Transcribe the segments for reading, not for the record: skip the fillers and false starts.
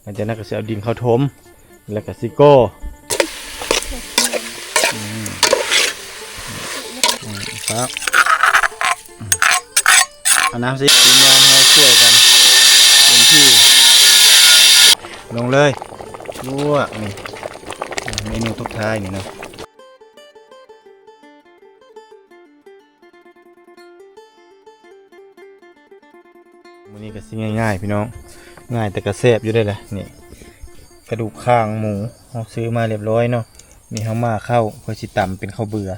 หลังจากนั้นก็จะเอาดินเข้าถมแล้วก็ซิโก้ครับเอาน้ำสิทีมงานเราช่วยกันเต็มที่ลงเลยลวกนี่เมนูทุกท้ายนี่เนาะมื้อนี้ก็สิง่ายๆพี่น้องง่ายแต่ก็แซ่บอยู่ได้แหละนี่กระดูกข้างหมูเราซื้อมาเรียบร้อยเนาะนี่เฮามาเข้าเพื่อสิตำเป็นข้าวเบื่อ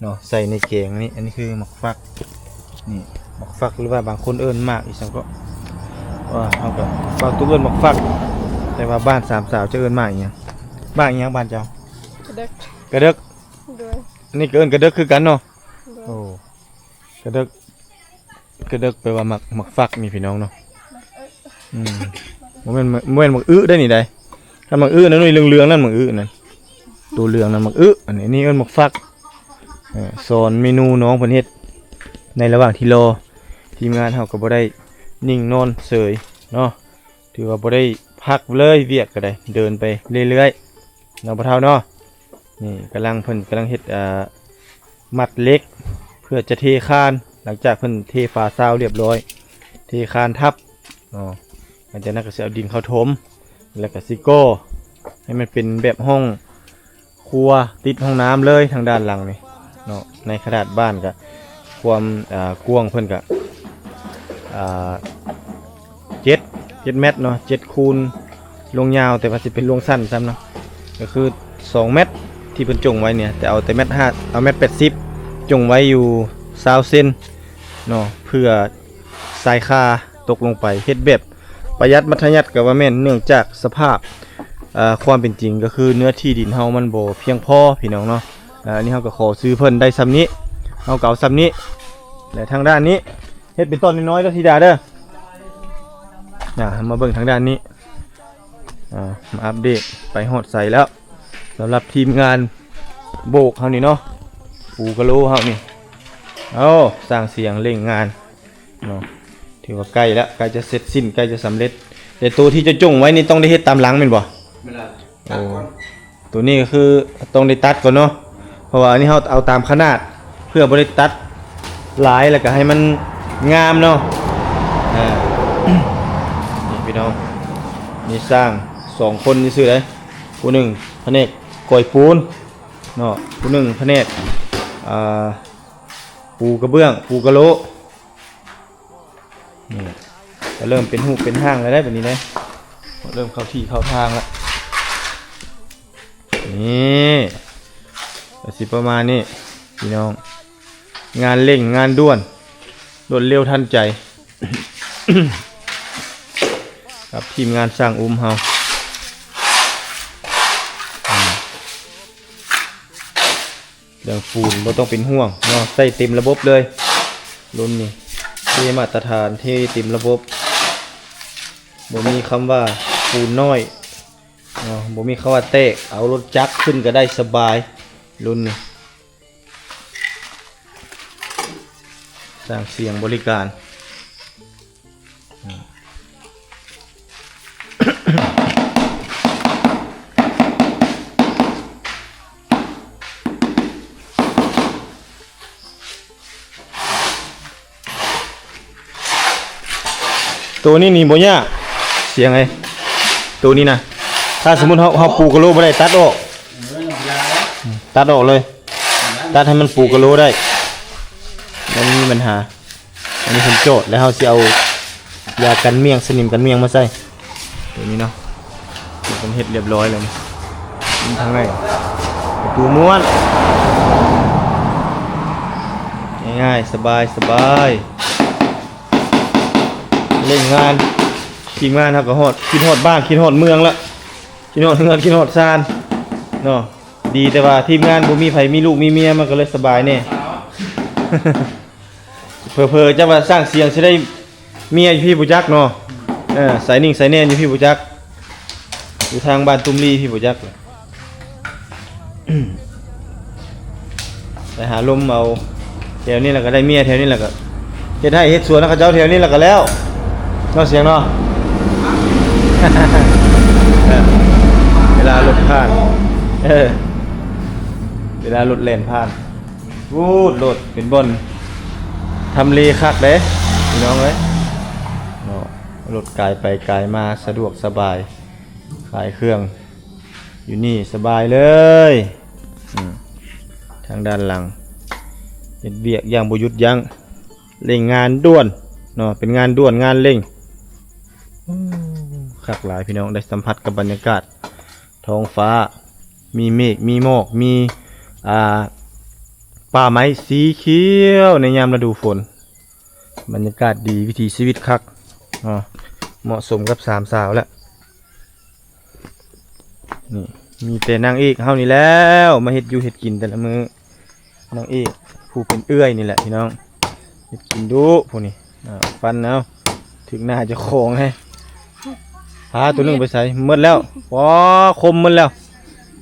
เนาะใส่ในแกงนี่อันนี้คือหมักฟักนี่หมักฟักหรือว่าบางคนเอิ้นมากอีกสังก็ว่าเฮาก็ฟักตัวเอิ้นหมักฟักแต่ว่าบ้านสามสาวจะเอิ้นมากอีหยังบ้านอีหยังบ้านเจ้ากระเดกกระเดกด้วยอันนี้ก็เอิ้นกระเดกคือกันเนาะโอ้กระเดกแปลว่าหมักฟักนี่พี่น้องเนาะบ่แม่นหมักอื้อได้นี่ได้ถ้าหมักอื้อนั่นนี่เหลืองๆนั่นหมักอื้อนั่นตัวเหลืองนั่นหมักอื้ออันนี้เอิ้นหมักฟักสอนเมนูน้องเพิ่นเฮ็ดในระหว่างที่รอทีมงานเฮาก็บ่ได้นิ่งนอนเฉยเนาะถือว่าบ่ได้พักเลยเวียกก็ได้เดินไปเรื่อยๆเนาะบ่เฒ่าเนาะนี่เพิ่นกำลังเฮ็ดมัดเหล็กเพื่อจะเทคานหลังจากเพิ่นเทฝาซาวเรียบร้อยเทคานทับหลังจากนั้นก็จะเอาดินเข้าถมแล้วก็ซิโก้ให้มันเป็นแบบห้องครัวติดห้องน้ำเลยทางด้านหลังนี่เนาะในขนาดบ้านก็ความกว้างเพิ่นก็7 เมตรเนาะ7คูณลงยาวแต่ว่าสิเป็นลงสั้นซ้ำเนาะก็คือ2 เมตรที่เพิ่นจงไว้เนี่ยแต่เอาแต่1.5 เอา1.80 จงไว้อยู่20 เซนเนาะเพื่อสายคาตกลงไปเฮ็ดแบบประหยัดมัธยัติกับว่าแม่นเนื่องจากสภาพความเป็นจริงก็คือเนื้อที่ดินเฮามันบ่เพียงพอพี่น้องเนาะอันนี้เฮาก็ขอซื้อเพิ่นได้ซ้ำนี้เฮาเก่าซ้ำนี้และทางด้านนี้เฮ็ดเป็นต้นน้อยๆแล้วธิดาเด้อมาเบิ่งทางด้านนี้มาอัปเดตไปฮอดใส่แล้วสำหรับทีมงานโบกเฮานี่เนาะปูกะโลเฮานี่สร้างเสียงเร่งงานเนาะถือว่าใกล้แล้วใกล้จะเสร็จสิ้นใกล้จะสำเร็จแต่ตัวที่จะจงไว้นี่ต้องได้เฮ็ดตามหลังแม่นบ่ตัวนี้ก็คือต้องได้ตัดก่อนเนาะเพราะว่าอันนี้เฮาเอาตามขนาดเพื่อบ่ได้ตัดหลายแล้วก็ให้มันงามเนาะนี่พี่น้องนี่สร้าง2คนนี่ซื่อเลยผู้หนึ่งแผนกก่อยปูนเนาะผู้หนึ่งแผนกปูกระเบื้องปูกะโลนี่จะเริ่มเป็นหูเป็นห้างแล้วได้แบบนี้เลยเริ่มเข้าที่เข้าทางแล้วนี่สิประมาณนี้พี่น้องงานเร่งงานด่วนรวดเร็วทันใจ กับทีมงานสร้างเฮาเรื่องปูนเราต้องเป็นห่วงเนาะใส่เต็มระบบเลยรุ่นนี้เทมาตรฐานเทเต็มระบบบ่มีคำว่าปูนน้อยบ่มีคำว่าเตะเอารถจักรขึ้นก็ได้สบายรุ่นนี้สร้างเสียงบริการตัวนี้นี่บ่ยากเสียงไงตัวนี้นะถ้าสมมุติเฮาปลูกกะโหลบ่ได้ตัดออกเลยตัดให้มันปลูกกะโหลได้มันมีปัญหาอันนี้เป็นโจทย์แล้วเฮาสิเอายากันเมี่ยงสนิมกันเมี่ยงมาใส่ตัวนี้เนาะผมเฮ็ดเรียบร้อยแล้วนี่ทางไหนประตูม้วนง่ายๆสบายเล่นงานทีมงานครับก็ฮอดคิดฮอดบ้านคิดฮอดเมืองละคิดฮอดเงินคิดฮอดซานเนาะดีแต่ว่าทีมงานบ่มีไผมีลูกมีเมียมันก็เลยสบายแน่ เผลอๆจะว่าสร้างเสียงสิได้เมียอยู่พี่ผู้จักเนาะสายนิ่งสายแน่นอยู่พี่ผู้จักอยู่ทางบ้านตุ้มลีพี่ผู้จัก ไปหาลมเอาแถวนี้แล้วก็ได้เมียแถวนี้แล้วก็เฮ็ดให้เฮ็ดสวนแล้วก็เจ้าแถวนี้แล้วก็แล้วเนาะเสียงเนาะ เวลารถผ่านเวลารถแล่นผ่านวูดรถเป็นบนทำเลคักเด้พี่น้องเอ้ยเนาะรถไกลไปไกลมาสะดวกสบายขายเครื่องอยู่นี่สบายเลยทางด้านหลังเฮ็ดเวียกอย่างบ่หยุดยั้งเร่งงานด่วนเนาะเป็นงานด่วนงานเร่งคักหลายพี่น้องได้สัมผัสกับบรรยากาศท้องฟ้ามีเมฆมีหมอกมีป่าไม้สีเขียวในยามฤดูฝนบรรยากาศดีวิถีชีวิตคักเหมาะสมกับสามสาวแล้วนี่มีแต่นางเอกเฮานี่แล้วมาเฮ็ดอยู่เฮ็ดกินแต่ละมื้อนางเอกผู้เป็นเอื้อยนี่แหละพี่น้องเฮ็ดกินดุพวกนี้ฟันเอาถึงหน้าจะโค้งให้พาตัวนึงไปใส่หมดแล้วว้าคมหมดแล้ว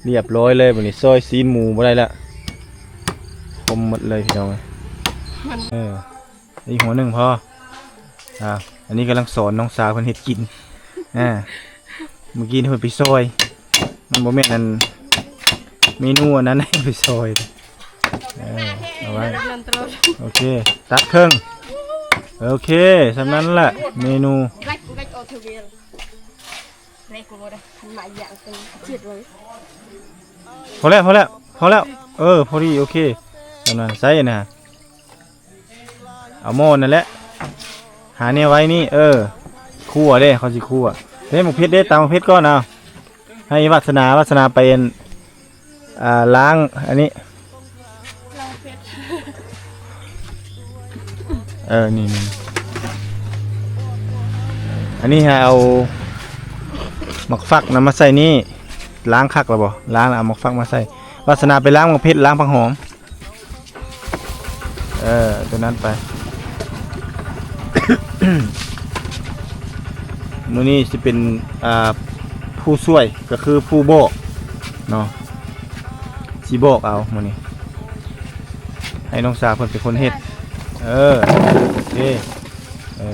เรียบร้อยเลยพวกนี้ซอยซีนหมูบ่ได้ละคมหมดเลยพี่น้องอีกหัวหนึ่งพออันนี้กำลังสอนน้องสาวเพิ่นเฮ็ดกินเมื่อกี้เพิ่นไปซอยมันบ่แม่นอันเมนูอันนั้นให้ไปซอยเอาไว้โอเคตัดครึ่งโอเคสำนั้นแหละเมนูพอแล้วพอแล้วพอดีโอเคสำนั้นใส่นะเอาหม้อนั่นแหละหาเนี่ยไว้นี่คั่วเด้เขาสิคั่วเด้หมกเพชรเด้ตามหมกเพชรก่อนเอาให้วัฒนาไปล้างอันนี้นี่อันนี้ฮะเอาหมักฟักนำมาใส่นี่ล้างคักหรือบ่ล้างแล้วเอาหมักฟักมาใส่วัฒนาไปล้างหมกเพชรล้างผักหอมตัวนั้นไป มื้อนี้สิเป็นผู้ช่วยก็คือผู้บอกเนาะสิบอกเอามื้อนี้ให้น้องสาวเพิ่นเป็นคนเฮ็ดโอเค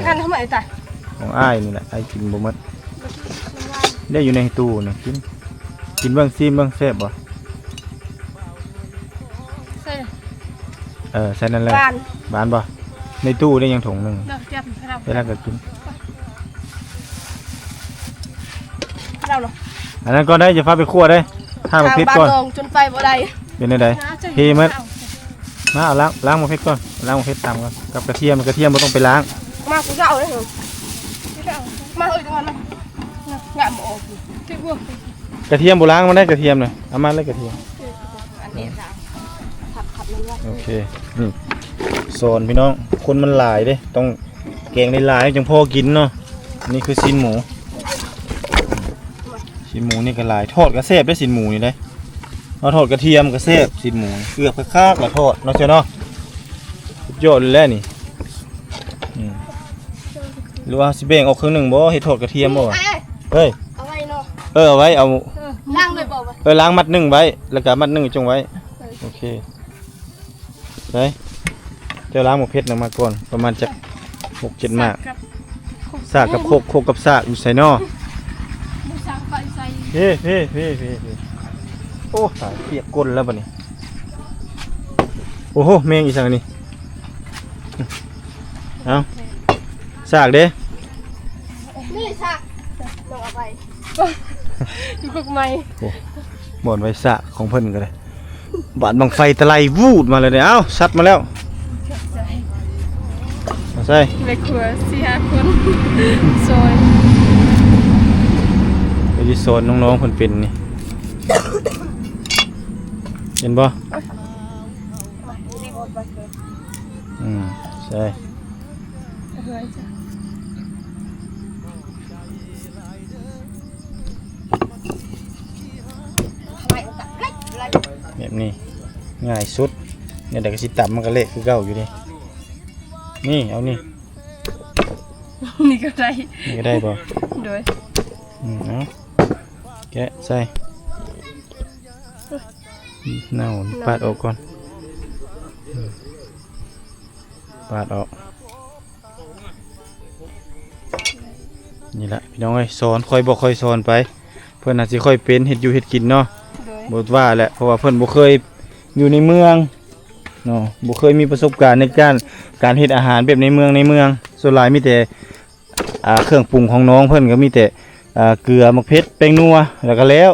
กันทำไมจ้ะของอ้ายนี่แหละอ้ายกินบ่หมดได้อยู่ในตู้นะกินเบิ่งซิมเบิ่งแซ่บบ่ใส่นั่นแหละบานบ่ในตู้ได้ยังถุงนึงได้แล้วก็กินอันนั้นก็ได้จะฟ้าไปคั่วได้ห้ามะพริกก่อนจนไฟบ่ได้เป็นไงเทมันมาเอาล้างมะพริกก่อนล้างมะพริกตามก่อนกับกระเทียมไม่ต้องไปล้างมากูจะเอาเลยเหรอมาตรงนั้นนะงานหมอกกระเทียมโบราณมันได้กระเทียมเลยเอามาเลยกระเทียมโอเคนี่โซนพี่น้องคนมันหลายเด้ต้องแกงได้หลายจังพอกินเนาะนี่คือซีนหมูนี่ก็หลายทอดกระเซบได้ซีนหมูนี่ได้เราทอดกระเทียมกระเซบซีนหมูเกือบคากๆละทอดเนาะเจ้าเนาะยอดเลยแหละนี่หรือว่าสิเบ่งออกครึ่งหนึ่งบ่ให้ทอดกระเทียมบ่เฮ้ยเอาไว้เนาะเอาไว้เอาล้างเลยบ่ล้างมัดหนึ่งไว้แล้วก็มัดหนึ่งจงไว้โอเคไปเจ้าล้างหมกเพชรมาก่อนประมาณจะ6-7 มากสากกับโคกกับสากอยู่ใส่นอเฮ้โอ้สายเปียกก้นแล้วบ่นี่โอ้โหแมงอีสังนี่เอาสากเด้นี่สากลงเอาไปอยู่กับไม้บ่อนไว้สากของเพิ่นก็เลยบาดบังไฟตะไลวูดมาเลยเนี่ยเอ้าซัดมาแล้วมาใส่ไปครัว4-5 คนซอยไปที่โซนน้องๆเพิ่นเป็นนี่เห็นบ่ใช่แบบนี้ง่ายสุดเนี่ยเด็กสิตับมันก็เละคือเก่าอยู่นี่เอานี่ก็ได้ป่ะโดยเอาแกะใส่เน่าปาดออกก่อนปาดออกนี่แหละพี่น้องเอ้ยสอนค่อยบอกค่อยสอนไป เพิ่นอาจสิค่อยเป็นเฮ็ดอยู่เฮ็ดกินเนาะ โดย บ่ว่าแหละเพราะว่าเพิ่นบ่เคยอยู่ในเมืองเนาะบ่เคยมีประสบการณ์ในการเฮ็ดอาหารแบบในเมืองส่วนหลายมีแต่เครื่องปรุงของน้องเพิ่นก็มีแต่เกลือมะเขือแป้งนัวแล้วก็แล้ว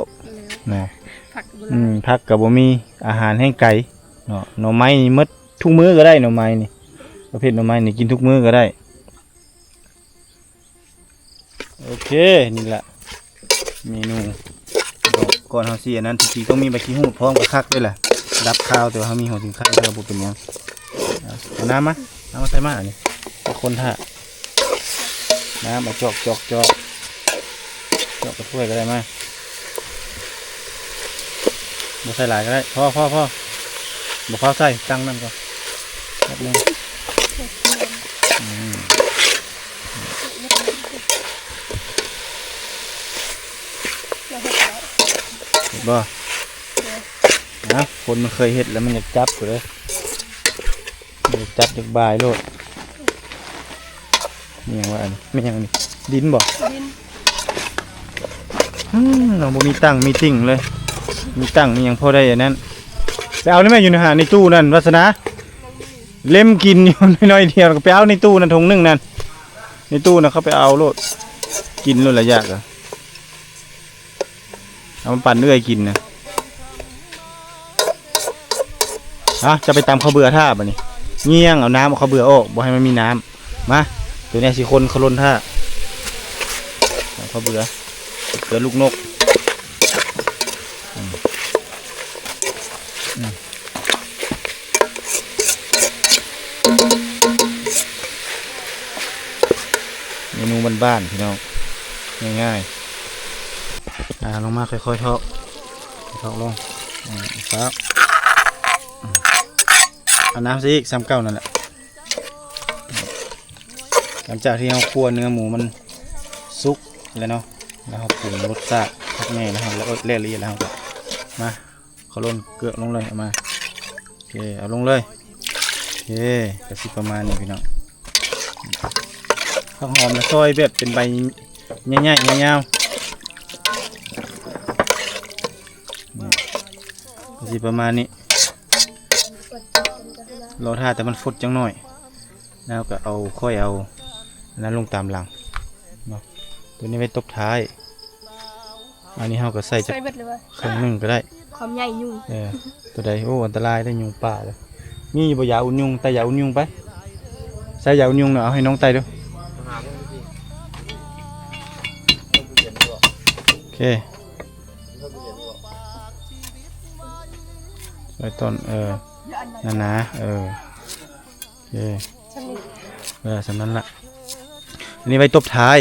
เนาะ ผักบุญ ผักก็บ่มีอาหารแห้งไก่เนาะหน่อไม้นี่หมดทุกมื้อก็ได้หน่อไม้นี่ประเภทหน่อไม้นี่กินทุกมื้อก็ได้โอเคนี่แหละเมนูก่อนเฮาสิอันนั้นจริงๆต้องมีใบขี้หูดพร้อมกับคักด้วยแหละรับข้าวแต่ว่าเฮามีหัวถึงข้าวแล้วบ่เป็นหยังเอาน้ำมาใส่มาอันนี้คนท่าน้ำมาจอกกระถ้วยก็ได้มาบ่ใส่หลายก็ได้พอบ่พอใส่ตั้งนั่นก่อนแป๊บนึงเห็นบ่นะคนมันเคยเห็ดแล้วมันอยากจับเลยอยากจับอยากบายโลดนี่ยังว่าอันไม่ยังนี่ดินบ่ ดิน เราบ่มีตั้งมีติ่งเลยมีตั้งมียังพอได้อย่างนั้นไปเอาได้ไหมอยู่ในตู้นั่นวัสนาเล่มกินอยู่น้อยๆเดียวก็ไปเอาในตู้นั่นถุงนึงนั่นในตู้น่ะเขาไปเอาโลดกินโลดละยากอะเอามาปั่นเอื้อยกินนะจะไปตำข้าวเบื่อท่าบ่นี่เงี้ยงเอาน้ำเอาข้าวเบื่อออกบ่ให้มันมีน้ำมาตัวนี้สิคนเขาล้นท่าข้าวเบื่อลูกนกเมนูบ้านๆพี่น้องง่ายๆลงมาค่อยๆทอกลงครับเอาน้ำซิอีก39นั่นแหละหลังจากที่เราคั่วเนื้อหมูมันสุกแล้วเนาะแล้วเราปรุงรสชาติทักแม่นะครับแล้วเละละเอียดแล้วก็มาเขาลนเกลือลงเลยเอามาโอเคเอาลงเลยโอเคกระสิประมาณนี้พี่น้องข้าวหอมนะซอยแบบเป็นใบใหญ่ๆยาวๆกระสิประมาณนี้รอท่าแต่มันฟดจังหน่อยแล้วก็ค่อยเอานั้นลงตามหลังเนาะตัวนี้ไว้ตบท้ายอันนี้เราก็ใส่จาก ใส่เบ็ดเลยว่า ครึ่งหนึงก็ได้ ความใหญ่ยุ่ง ตัวใดโอ้อันตรายได้ยุงป่าเลยมีบ่ยาอุ่นยุงแต่ยาอุ่นยุงไปใส่ยาอุ่นยุงเนาะเอาให้น้องไตดูโอเคใส่ต้นนั่นนะโอเคสำนั้นละอันนี้ไว้ตบท้าย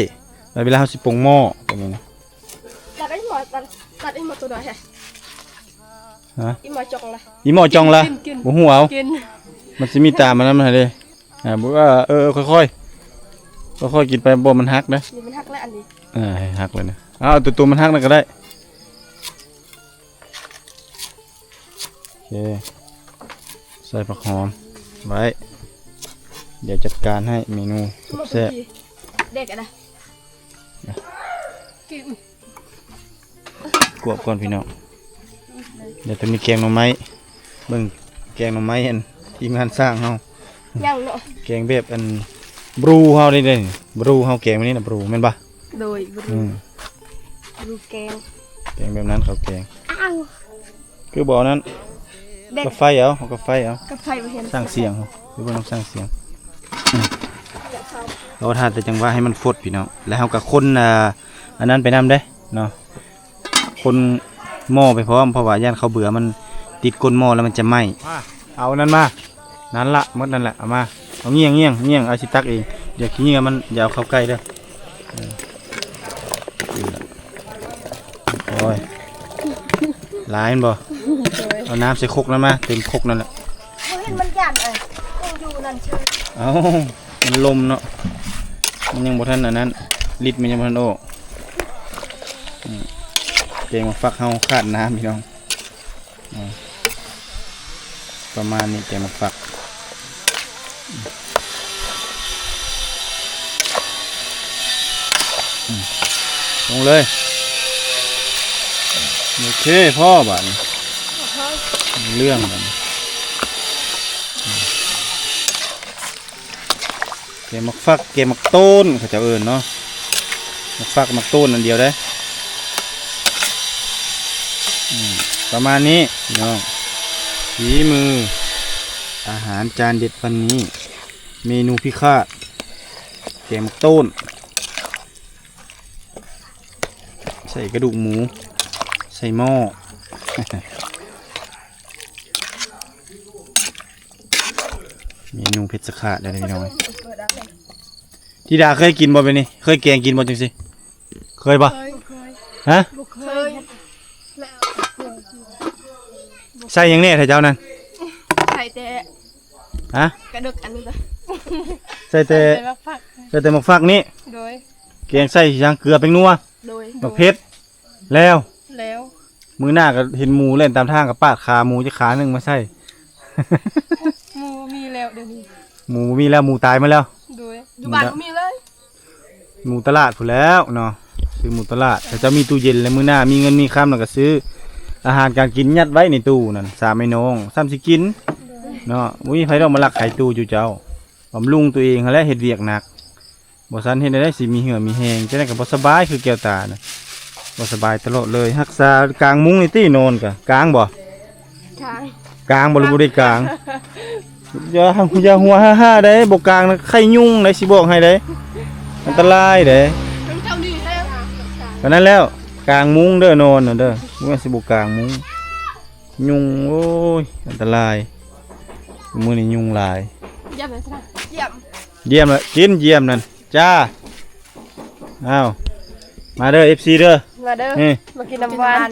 ไว้เวลาเราสิปรุงหม้อตรงนี้นะ ตัดไอ้หมอตัดไอ้หมอตัวน้อยฮะไอ้หมอจงละ อีหม้อจองละ กิน บ่ฮู้เอา กิน มันสิมีตามมันนั่นมาเลยบอกว่าค่อยๆกินไปบ่มันหักนะ นี่มันหักแล้วอันนี้ ให้หักเลยนะเอาตัวมันหักนั่นก็ได้โอเคใส่ผักหอมไว้เดี๋ยวจัดการให้เมนูแซ่บ เด็กอะนะกิน ๆกวบก่อนพี่น้องเดี๋ยวจะมีแกงหน่อไม้เบิ่งแกงหน่อไม้อันทีมงานสร้างเฮา ยังเนาะ แกงแบบอันบรูเฮาได้เด้บรูเฮาแกงวันนี้นะบรูแม่นปะ โดยบรูแกง แกงแบบนั้นเขาแกง อ้าว คือบ่อนั้น เด็ก กาไฟเอากาไฟเอา กับไฟมาเห็น สร้างเสียงเขาหรือว่าต้องสร้างเสียงเราทานแต่จังว่าให้มันฟดพี่น้องแล้วเรากับคนอันนั้นไปนำได้เนาะคนหม้อไปพร้อมเพราะว่าย่านเขาเบื่อมันติดก้นหม้อแล้วมันจะไหม้เอานั้นมานั้นละมดนั่นแหละเอามาเอาเงี้ยงเอาสิตักเองเดี๋ยวขี้เงี้ยมันอย่าเอาเข้าใกล้เด้อโอ้ยหลายบ่เอาน้ำใส่ครกนั้นมาเต็มครกนั่นแหละ เห็นมันหยันอยู่นั่นเชื่อ เอามันลมเนาะมันยังบ่ทันอันนั้นลิดมันยังบ่ทันโอ้เกงมาฟักเฮาขาดน้ำพี่น้องประมาณนี้เกงมาฟักลงเลย โอเคพ่อบัดนี้เรื่องบัดนี้เกมมักฟักเกมมักต้นเขาจะเอิ้นเนาะมักฟักมักต้นอันเดียวได้ประมาณนี้เนาะฝีมืออาหารจานเด็ดวันนี้เมนูพิฆาตเกมมักต้นใส่กระดูกหมูใส่หม้อ เมนูเพชรขาดได้เลยพี่น้อยที่ดาเคยกินบ่เป็นนี่เคยแกงกินบ่จังสิเคยบ่ฮะ เคย ใส่หยังแน่ถ้าเจ้านั่น ใส่แต่ ฮะ กระดึกอันนี้จ้ะ ใส่แต่หมกฟักนี่ โดย แกงใส่ย่างเกลือเป็นนัว โดย หมกเพชรแล้ว แล้ว มื้อหน้าก็เห็นหมูเล่นตามทางกับปาดขาหมูจะขาหนึงมาใส่ หมูมีแล้วเดี๋ยวนี้ หมูมีแล้วหมูตายมาแล้ว โดยอยู่บ้านก็มีเลย หมูตลาดพู้นแล้วเนาะซื้อหมูตลาดแต่จะมีตู้เย็นแล้วมื้อหน้ามีเงินมีคำแล้วก็ซื้ออาหารการกินยัดไว้ในตู้นั่นสามไอ้น้องซ้ำสิกินเนาะอุ้ยไผต้องมาลักไข่ตู้อยู่เจ้าบำรุงตัวเองและเฮ็ดเวียกหนักบ่ซันเฮ็ดได้สิมีเหือมีแหงจะได้ก็บ่สบายคือแก้วตานะบ่สบายตลอดเลยรักษากลางมุ้งนี่ตินอนกะกลางบ่ ทาง กลางบ่หรือบ่ได้กลางอย่าหัวฮ่าๆได้บ่กลางนะไข้ยุ่งได้สิบอกให้ได้อันตรายเด้ เป็นเจ้าดีแท้ ก็นั้นแล้วกลางมุ้งเด้อนอนน่ะเด้อบ่แม่นสิบ่กลางมุ้งยุงโอ้ยอันตรายมื้อนี้ยุงหลาย เยี่ยมเลยสินะเยี่ยม เยี่ยมละกินเยี่ยมนั่นจ้าอ้าวมาเด้อ FC เด้อ มาเด้อ นี่ มากินน้ำหวาน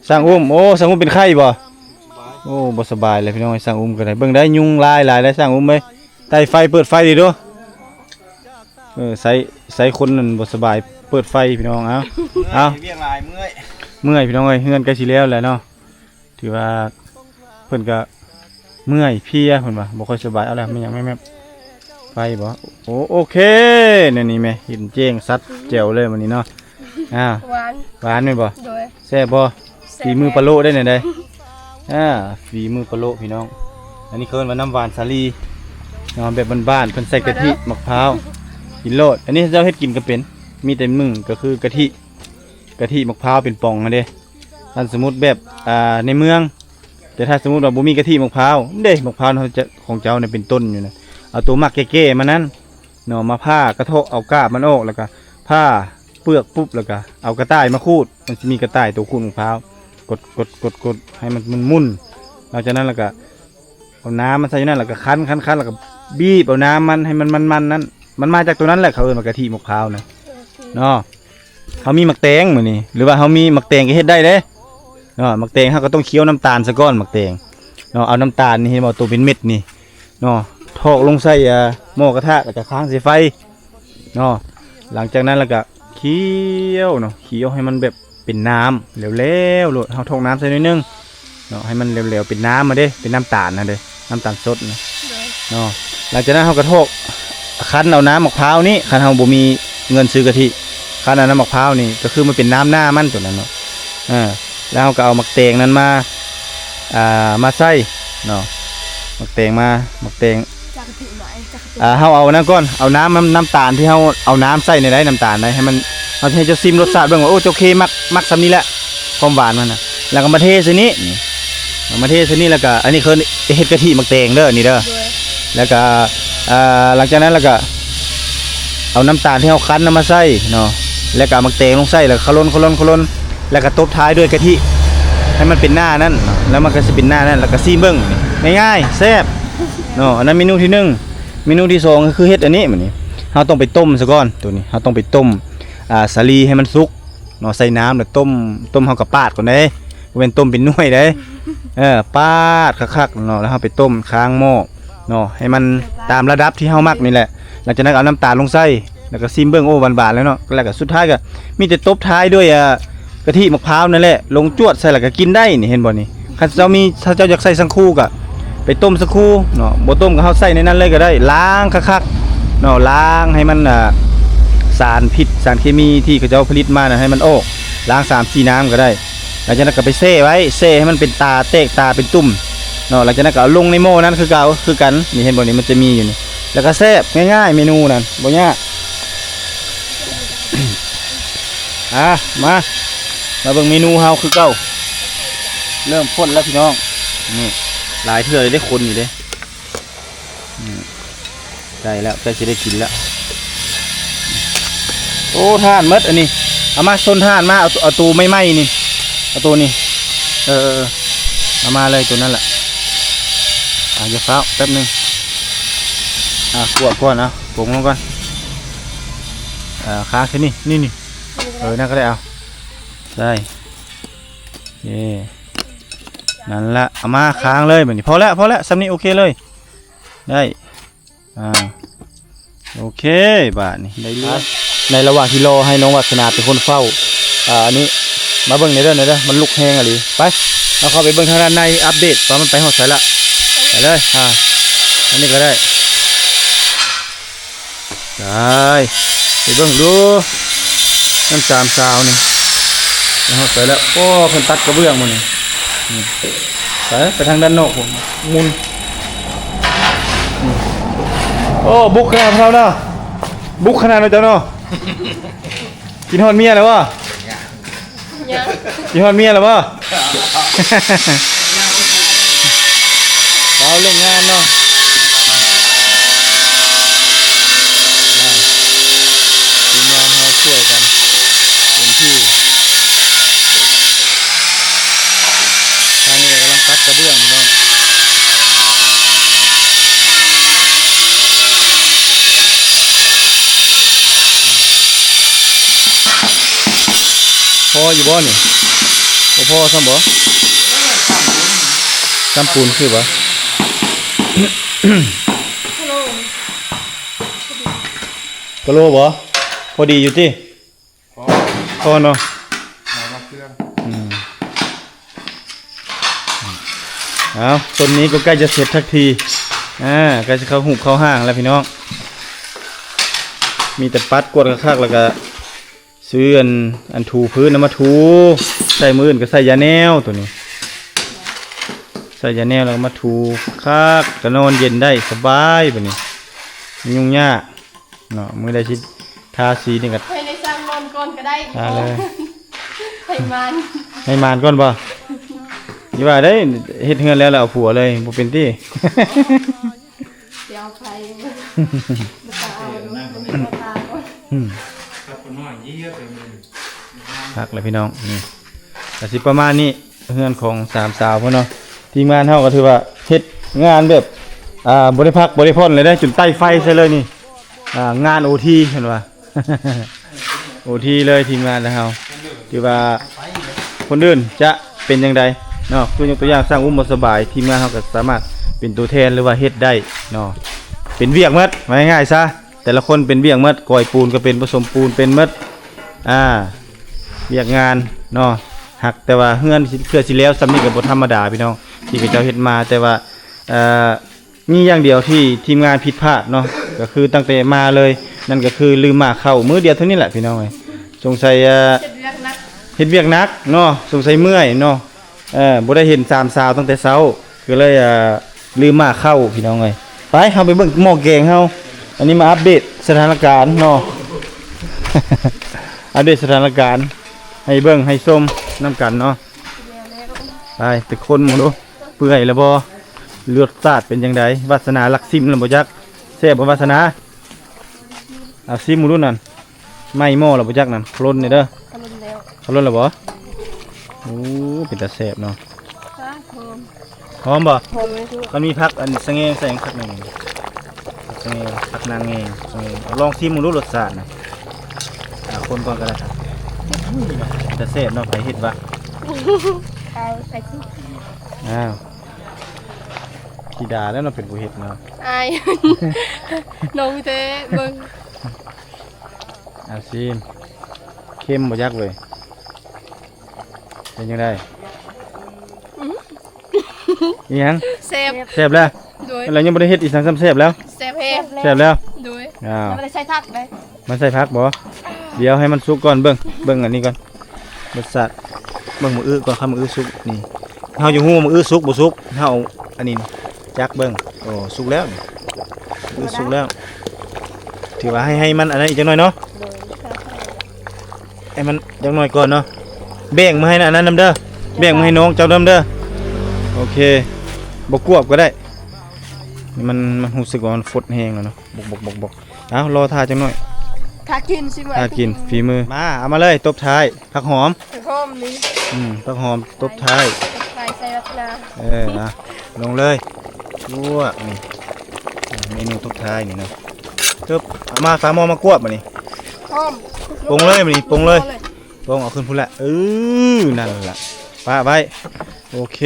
สร้างอุ้มโอ้สร้างอุ้มเป็นไข้บ่โอ้บ่สบายเลยพี่น้องสร้างอุ้มก็ได้เบิ่งได้ยุงหลายได้สร้างอุ้มเอ้ยใต้ไฟเปิดไฟดิเด้อใส่คนนั่นบ่สบายเปิดไฟพี่น้องเอ้า เวียงลายเมื่อย เมื่อยพี่น้องเอ้ยเฮือนใกล้สิแล้วแหละเนาะถือว่าเพิ่นก็เมื่อยเพลียเพิ่นว่าบ่ค่อยสบายเอาล่ะมันยังไม่แม่ไฟบ่โอเคนี่แม่เห็นแจ้งสัดแจ๋วเลยวันนี้เนาะอ้าว หวาน หวานแม่นบ่ โดย แซ่บบ่ฝีมือปลาโลได้ไหนได้ฝีมือปลาโลพี่น้องอันนี้เคิ้นว่าน้ำหวานสาลีเนาะแบบบ้านๆเพิ่นใส่กะทิมะพร้าวกินโลดอันนี้เจ้าเฮ็ดกินก็เป็นมีแต่มึงก็คือกะทิมะพร้าวเป็นป่องนั่นเด้ถ้าสมมุติแบบในเมือง แต่ถ้าสมมุติว่าบ่มีกะทิมะพร้าวเด้มะพร้าวของเจ้าเนี่ยเป็นต้นอยู่นะเอาตัวมักแก่ๆมานั้นเนาะมาผ้ากระเทาะเอากาบมันออกแล้วก็ผ้าเปลือกปุ๊บแล้วก็เอากระต่ายมาคูดมันจะมีกระต่ายตัวคูดมะพร้าวกดให้มันมุ่นหลังจากนั้นแล้วก็เอาน้ำมันใส่อยู่นั่นแล้วก็คั้นแล้วก็บีบเอาน้ำมันให้มันนั้นมันมาจากตัวนั้นแหละเขาเอิ้นว่ากะทิมะพร้าวนะเนาะเขามีหมักแตงมื้อนี้หรือว่าเขามีหมักแตงก็เฮ็ดได้เด้เนาะหมักแตงเขาก็ต้องเคี่ยวน้ำตาลซะก่อนหมักแตงเนาะเอาน้ำตาลนี่เห็นบ่ตัวเป็นเม็ดนี่เนาะทอกลงใส่หม้อกระทะแล้วก็ค้างใส่ไฟเนาะหลังจากนั้นแล้วก็เคี่ยวเนาะเคี่ยวให้มันแบบเป็นน้ำเหลวๆโลดเฮาทอกน้ำใส่นิดนึงเนาะให้มันเหลวๆเป็นน้ำมาเด้เป็นน้ำตาลนะเด้น้ำตาลสดนะเนาะหลังจากนั้นเฮาก็ทอกคั้นเอาน้ำมะพร้าวนี่คั้นเฮาบ่มีเงินซื้อกะทิคั้นเอาน้ำมะพร้าวนี่ก็คือมันเป็นน้ำหน้ามันตัวนั้นเนาะแล้วเฮาก็เอาหมักแตงนั้นมาใส่เนาะหมักแตงจากกะทิไหนจากกะทิ เฮาเอานั่นก่อนเอาน้ำตาลที่เฮาเอาน้ำใส่ในได้น้ำตาลได้ให้มันเอาให้เจ้าซิมรสชาติเบิ่งว่าโอ้โอเคมักซำนี้แหละความหวานมันน่ะแล้วก็มาเทใส่นี้เอามาเทใส่นี้แล้วก็อันนี้คือเฮ็ดกะทิหมักแตงเด้อนี่เด้อ โดย แล้วก็หลังจากนั้นแล้วก็เอาน้ำตาลที่เฮาคั้นมาใส่เนาะแล้วก็เอาหมักแตงลงใส่แล้วก็คนแล้วก็ตบท้ายด้วยกะทิให้มันเป็นหน้านั้นเนาะแล้วมันก็สิเป็นหน้านั้นแล้วก็ซีเบิ่งง่ายๆแซ่บเนาะอันนั้นเมนูที่1เมนูที่2ก็คือเฮ็ดอันนี้มื้อนี้เฮาต้องไปต้มซะก่อนตัวนี้เฮาต้องไปต้มสาลีให้มันสุกเนาะใส่น้ำแล้วต้มเฮาก็ปาดก่อนเด้บ่แม่นต้มเป็นหน่วยเด้ปาดคักๆเนาะแล้วเฮาไปต้มค้างหม้อเนาะให้มันตามระดับที่เฮามักนี่แหละหลังจากนั้นเอาน้ำตาลลงใส่แล้วก็ซิมเบิ่งโอ้หวานๆแล้วเนาะแล้วก็สุดท้ายก็มีแต่ตบท้ายด้วยกะทิมะพร้าวนั่นแหละลงจวดใส่แล้วก็กินได้นี่เห็นบ่นี่ถ้าเจ้าอยากใส่สังคูก็ไปต้มสักครู่เนาะบ่ต้มก็เฮาใส่ในนั้นเลยก็ได้ล้างคักๆเนาะล้างให้มันสารพิษสารเคมีที่เขาเจ้าผลิตมาน่ะให้มันออกล้าง 3-4 น้ำก็ได้ หลังจากนั้นก็ไปเซ่ไว้เซ่ให้มันเป็นตาเตกตาเป็นตุ่มเนาะหลังจากนั้นก็เอาลงในหม้อนั้นคือเก่าคือกันนี่เห็นบ่นี่มันจะมีอยู่นี่แล้วก็แซ่บง่ายๆเมนูนั่นบ่ยาก มาเบิ่งเมนูเฮาคือเก่าเริ่มพ่นแล้วพี่น้องนี่หลายเทื่อเลยได้คนอยู่เด้ใกล้แล้วใกล้จะได้กินแล้วโอ้ท่านมดอันนี้เอามาส้นท่านมาเอาตัวไม่ไหม้นี่เอาตัวนี้เอามาเลยตัวนั้นแหละอย่าเฝ้าแป๊บนึงกวดก่อนนะปรุงลงก่อนค้างแค่นี้นี่นั่นก็ได้เอาได้นั่นละเอามาค้างเลยแบบนี้พอแล้วซ้ำนี้โอเคเลยได้โอเคบาทนี่ได้เลยในระหว่างที่รอให้น้องวัฒนาเป็นคนเฝ้าอันนี้มาเบิ่งในเด้อมันลุกแห้งอะไรไปเราเข้าไปเบิ่งทางด้านในอัปเดตตอนมันไปหอดใส่ละไปเลยอันนี้ก็ได้ไปเบิ่งดูน้ำ3 สาวนี่ไปหอดใส่แล้วโอ้เพิ่นตัดกระเบื้องมันนี่ไปทางด้านนอกผมมุนโอ้บุกขนาดเราเนาะบุกขนาดเราจ้ะเนาะกินฮอดเมียแล้ววะกินฮอดเมียแล้ววะเราเล่นงานเนาะทีมงานเราช่วยกันเต็มที่ทางนี้กำลังตัดกระเบื้องเนาะพออยู่บ่นี่พอซ้ำบ่ซ้ำปูนคือบ่กะโลบ่พอดีอยู่ติพอเนาะต้นนี้ก็ใกล้จะเสร็จทักทีใกล้จะเข้าหุบเข้าห้างแล้วพี่น้องมีแต่ปัดกวดกระคักแล้วก็ซื้ออันถูพื้นมาถูใส่มืออื่นก็ใส่ยาแนวตัวนี้ใส่ยาแนวแล้วมาถูคักก็นอนเย็นได้สบายแบบนี้ยุ่งยากเนาะมือได้ชิดทาสีนี่ก็ให้ในสร้างนอนก่อนก็ได้เลยให้มานก่อนป่ะยี่ว่าได้เฮ็ดเงินแล้วเอาผัวเลยบ่เป็นที่เดี๋ยวไปพักเลยพี่น้องนี่แต่สิประมาณนี้เฮือนของ3 สาวพ่อเนาะทีมงานเฮาก็ถือว่าเฮ็ดงานแบบบ่ได้พักบ่ได้ผ่อนเลยได้จนใต้ไฟใส่เลยนี่งาน OT เห็นว่า OT เลยทีมงานเฮาถือว่าคนอื่นจะเป็นจังไดเนาะตัวยกตัวอย่างสร้างอุ้มบ่สบายทีมงานเฮาก็สามารถเป็นตัวแทนหรือว่าเฮ็ดได้เนาะเป็นเวียกหมดง่ายๆซะแต่ละคนเป็นเวียกหมดก่อยปูนก็เป็นผสมปูนเป็นหมดเวียกงานเนาะหักแต่ว่าเฮือนเพื่อสิแล้วสำนี้ก็บ่ธรรมดาพี่น้องที่เขาเจ้าเฮ็ดมาแต่ว่ามีอย่างเดียวที่ทีมงานผิดพลาดเนาะก็คือตั้งแต่มาเลยนั่นก็คือลืมมาเข้ามื้อเดียวเท่านี้แหละพี่น้องเอ้ยสงสัยเฮ็ดเวียกหนักเนาะสงสัยเมื่อยเนาะบ่ได้เห็น3 สาวตั้งแต่เช้าก็เลยลืมมาเข้าพี่น้องเอ้ยไปเฮาไปเบิ่งหม้อแกงเฮาอันนี้มาอัปเดตสถานการณ์เนาะ อัปเดตสถานการณ์ให้เบิ่งให้ชมน้ำกันเนาะไปคนหมดดูเปื่อยแล้วบ่เลือดสาดเป็นจังไดวาสนาลักซิมแล้วบ่จักแซ่บบ่วาสนาซิมหมู่รุ่นนั่นไม่หม้อแล้วบ่จักนั่นคลนนี่เด้อคลนแล้วบ่โอ้เป็นตาแซ่บเนาะหอมบ่มันมีผักอันสะแงงใส่ผักนึงสะแงงผักนางแงงลองซิมหมู่รุ่นรสชาตินะคนก่อนก็ได้ครับจะเสพเนาะไปเห็ดวะไปที่ขี้ดาแล้วเราเป็นผู้เห็ดเนาะน้องเต้เบิ้งซีมเข้มบ่ยักเลยเป็นยังไงยังเสพแล้วเรายังไม่ได้เห็ดอีก3 เสพแล้วเสพแล้วด้วยมันใส่ผักไหมมันใส่ผักบ่เดี๋ยวให้มันสุกก่อนเบิ้งอันนี้ก่อนรสชาติ เบิ่งมืออื้อก่อนครับมืออื้อสุกนี่เฮาอยู่ฮู้ว่ามืออื้อสุกบ่สุกเฮาเอาอันนี้จักเบิ่งโอ้สุกแล้วนี่อื้อสุกแล้วถือว่าให้มันอันนั้นอีกจังหน่อยเนาะ โดยข้าว ให้มันจังหน่อยก่อนเนาะแบ่งมาให้อันนั้นนำเด้อแบ่งมาให้น้องเจ้านำเด้อโอเคบ่กวบก็ได้มันรู้สึกว่ามันฟดแห้งแล้วเนาะบกเอารอท่าจังหน่อย ถ้ากินสิมื้อ ท่ากินฝีมือมาเอามาเลยตบท้ายผักหอม หอมนี่ ผักหอมตบท้าย ใส่ใส่ลักนา นะลงเลยลวกนี่เมนูตบท้ายนี่เนาะตึบเอามาฝาหม้อมากวบมานี่ หอม ปรุงเลยมานี่ปรุงเลยปรุงเอาขึ้นพุ่นละนั่นล่ะป้าไว้โอเค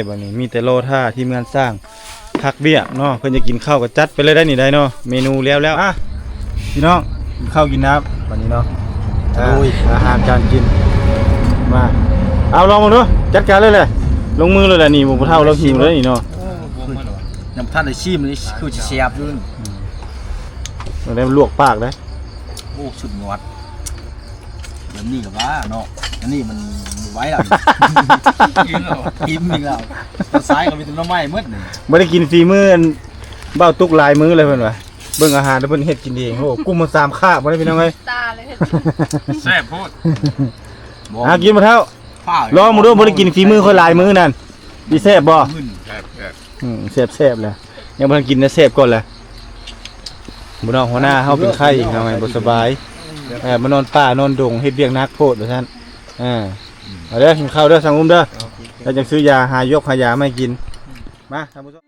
บัดนี้มีแต่โลท่าทีมงานสร้างพักเบี้ยเนาะเพิ่นจะกินข้าวก็จัดไปเลยได้นี่ได้เนาะเมนูแล้วอ่ะพี่น้องกินข้าวกินน้ำบัดนี้เนาะอาหารการกินมาเอาลองมาดูจัดการเลยลงมือเลยแหละนี่หมูเท่าเราหิวเลยนี่เนาะ น้ำท่านได้ชิมนี่คือจะเสียบด้วย เราได้ลวกปากได้ โอ้สุดงอดเดี๋ยวนี้กับว่าเนาะอันนี้มันไว้แล้วอิ่มอีกแล้วซ้ายก็มีแต่น้ำไม้มืดนี่ ไม่ได้กินฝีมืออันเบ้าตุกลายมือเลยเพิ่นว่าเบิ่งอาหารแล้วเพิ่นเฮ็ดกินเองโอ้กุ้งมัน3คาบบ่ได้พี่น้องเอ้ย ตาเลย แซ่บโพด กินมาเท่าลองมาดูบ่ได้กินฝีมือค่อยลายมือนั่นดีแซ่บบ่ แซ่บแล้วยังบ่ทันกินนะแซ่บก่อนแหละบ่น้องหัวหน้าเฮาเป็นไข้เฮาไงบ่สบายมานอนป่านอนดงเฮ็ดเวียกหนักโพดว่าซั่นเอาเด้อกินข้าวเด้อสังอุ้มเด้อแล้วจังซื้อยาหายามาให้กินมาท่านผู้ชม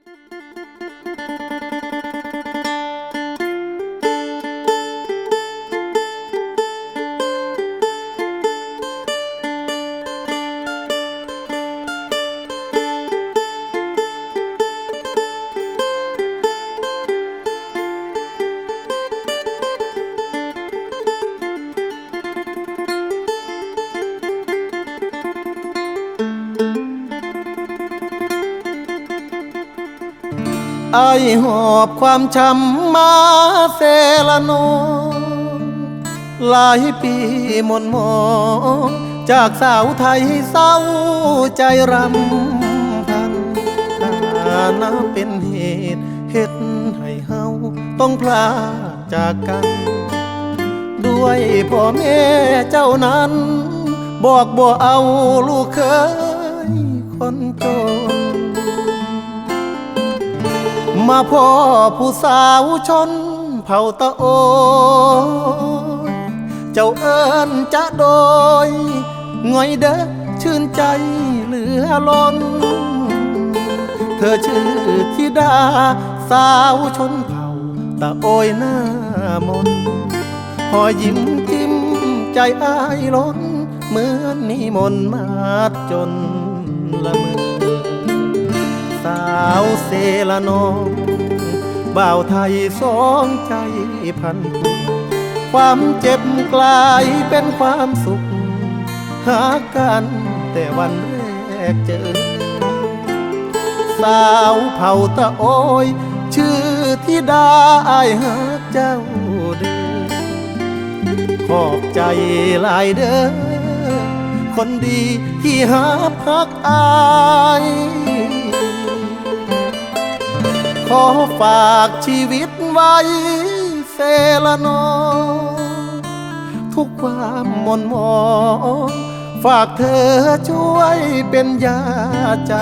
ไอหอบความช้ำมาเซละนองหลายปีหมนมองจากสาวไทยเศร้าใจรำพันถ้านับเป็นเหตุเฮ็ดให้เฮาต้องพลาดจากกัน ด้วยพ่อแม่เจ้านั้นบอกบ่เอาลูกเคยคนจนมาพ่อผู้สาวชนเผ่าตะโอยเจ้าเอิญจะโดยง่อยเด้อชื่นใจเหลือล้นเธอชื่อธิดาสาวชนเผ่าตะโอยหน้ามนหอยยิ้มจิ้มใจอ้ายล้นเหมือนนิมนต์มาจนละเมอสาวเซละนองบ่าวไทยสองใจพันผูกความเจ็บกลายเป็นความสุขหากันแต่วันแรกเจอสาวเผ่าตะโอยชื่อธิดาอายหาเจ้าเด้อขอบใจหลายเด้อคนดีที่หาพักอายขอฝากชีวิตไว้เซละนองทุกความหม่นหมองฝากเธอช่วยเป็นยาใจ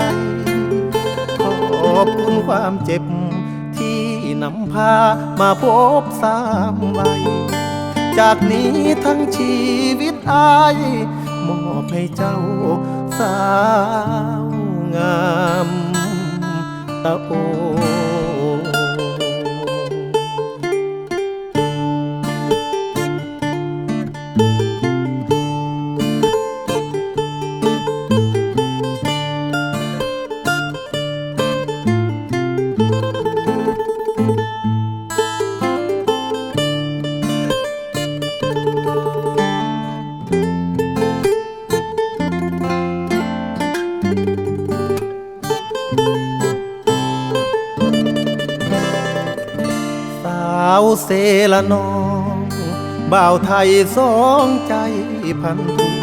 ขอบคุณความเจ็บที่นำพามาพบสามใบจากนี้ทั้งชีวิตอายมอบให้เจ้าสาวงามตะโอเซละนองบ่าวไทยสองใจพันผูก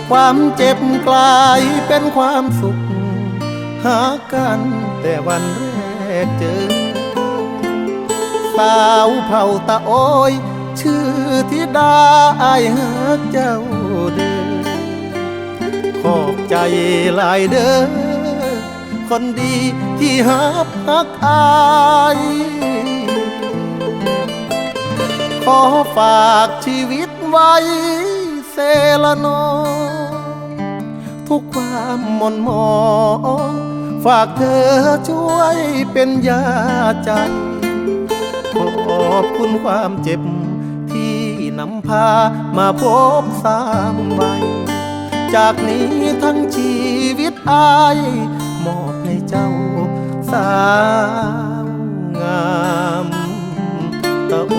ค ความเจ็บกลายเป็นความสุขหากันแต่วันแรกเจอสาวเผ่าตะโอยชื่อธิดาอายหักเจ้าเด้อขอบใจหลายเด้อคนดีที่หักอายขอฝากชีวิตไว้เซละนอทุกความหม่นหมองฝากเธอช่วยเป็นยาใจขอบคุณความเจ็บที่นำพามาพบสามวัยจากนี้ทั้งชีวิตอายมอบให้เจ้าสาวงามตะโอ